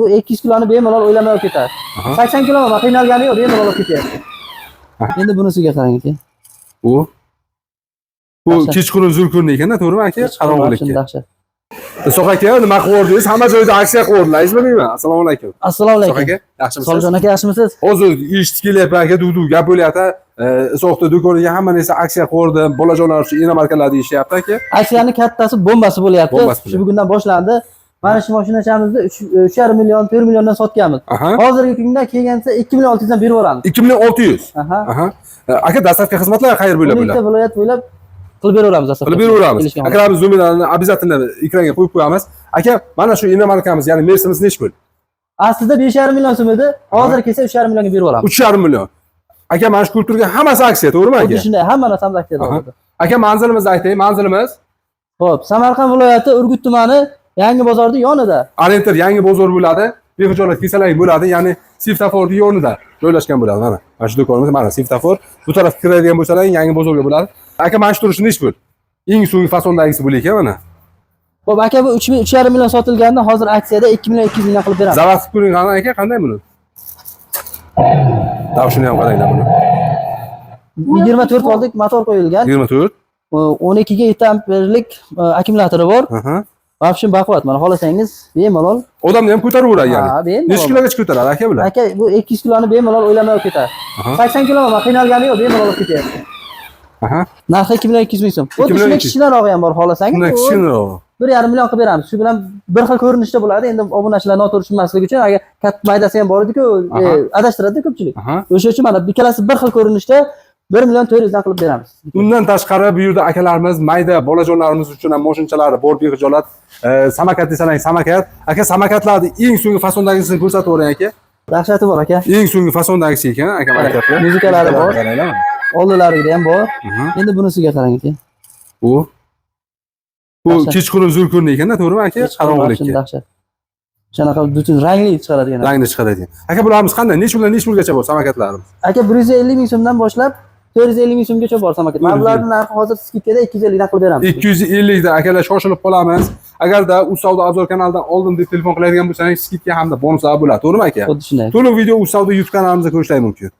Bu 200 kiloni bemalol o'ylamay olib ketadi. 80 kilo men qiynalgani yo'q, bemalol olib ketyapti. Endi bunisiga qarang aka. Bu kechqurun zulqurni ekanda, to'g'rimi aka? Qarong'ilikka. So'q aka, nima qildingiz? Hamma joyda aksiya qildilaringizmi deyman. Assalomu alaykum. Assalomu alaykum. So'q aka, yaxshimisiz? Soljon aka, yaxshimisiz? Hozir eshitib kelyapman aka, duv gap bo'lyapti. So'qda do'koniga hamma narsa aksiya qildi, bolajonlar uchun inomarkalar deyishyapti aka. Aksiyani kattasi bombasi bo'lyapti. Shu bugundan boshlandi. Mana shu mashinachamizni 3,5 million, 4 milliondan sotganmiz. Hozirgi kunda kelgansa 2 million 600 dan berib yuboramiz. 2 million 600. Aka, dastlabki xizmatlar qayer bo'ylab bo'ladi? Bitta viloyat bo'ylab qilib beraveramiz asosan. Qilib beraveramiz. Akalarimiz nomerlarini обязательно ekranga qo'yib qo'yamiz. Aka, mana shu inomarkamiz, ya'ni Mercedes nechi pul? Aslida 5,5 million so'm edi. Hozir kelsa 3,5 millionga berib yuboramiz. 3,5 million. Aka, mana shu ko'rib turgan hammasi aksiya, to'g'rimi aka? Xuddi shunday, hamma narsa aksiyada hozir. Aka, manzilimizni aytay, manzilimiz. Xo'p, Samarqand viloyati Urgut tumani Yangi bozorning yonida. Arentor Yangi bozor bo'ladi. Bexijolat kesalang bo'ladi, ya'ni svetoforning yonida joylashgan bo'ladi. Mana shu do'konimiz, mana svetofor. Bu tarafga kiradigan bo'lsalar Yangi bozorga bo'ladi. Aka, mana shu turishi nechi pul? Eng so'nggi fasondagisi bo'l ekan mana. Xo'p, aka, bu 3,5 million sotilganda hozir aksiyada 2 million 200 mingdan qilib beramiz. Zavod puling qani aka, qanday buni? Davshini ham qaranglar buni. 24 voltlik motor qo'yilgan. 24. 12 ga 7 amperlik akkumulyatori bor. Vobshim baquvvat, mana xolasangiz bemalol. Odamni ham ko'taraveradi ya'ni. Ha, bemalol. Necha kilogacha ko'taradi aka bular? Aka, bu 200 kiloni bemalol o'ylamay olib ketadi. 80 kilo men qiynalgani yo'q, bemalol olib ketyapti. Narxi 2 million 200 ming so'm. Xuddi shunday kichkinarog'i ham bor xolasangiz. Shunday kichkinarog'i. 1,5 million qilib beramiz. Shu bilan bir xil ko'rinishda bo'ladi. Endi obunachilar noto'g'ri tushunmasligi uchun, agar katta maydasi ham bor edi-ku, adashtiradi ko'pchilik. O'sha uchun mana ikkalasi bir xil ko'rinishda 1 million 400 dan qilib beramiz. Undan tashqari bu yerda akalarimiz mayda bolajonlarimiz uchun ham mashinachalari bor, bexijolat. Samokat desalang, samokat. Aka, samokatlarni eng so'nggi fasondagisini ko'rsatib o'ring aka. Dahshati bor aka. Eng so'nggi fasondagisi ekan aka, maktabda. Muzikalari bor. Oldilarida ham bor. Endi bunisiga qarang aka. Bu kechqurun zulqurni ekanda, to'g'rimi aka? Qarong'ilikka. Dahshat. Shunaqa butun rangli chiqaradigan. Rangli chiqaradigan. Aka, bularimiz qanday? Necha puldan necha pulgacha bor samokatlarimiz? Aka, 150 ming so'mdan boshlab 450 ming so'mgacha bor samokat. Mana bularning narxi hozir skidkada 250 dan qilib beramiz. 250 dan akalar shoshilib qolamiz. Agarda Savdo Obzor kanalidan oldim deb telefon qiladigan bo'lsangiz, skidka hamda bonuslar bo'ladi, to'g'rimi aka? Xuddi shunday. To'liq video Savdo YouTube kanalimizda ko'rishingiz mumkin.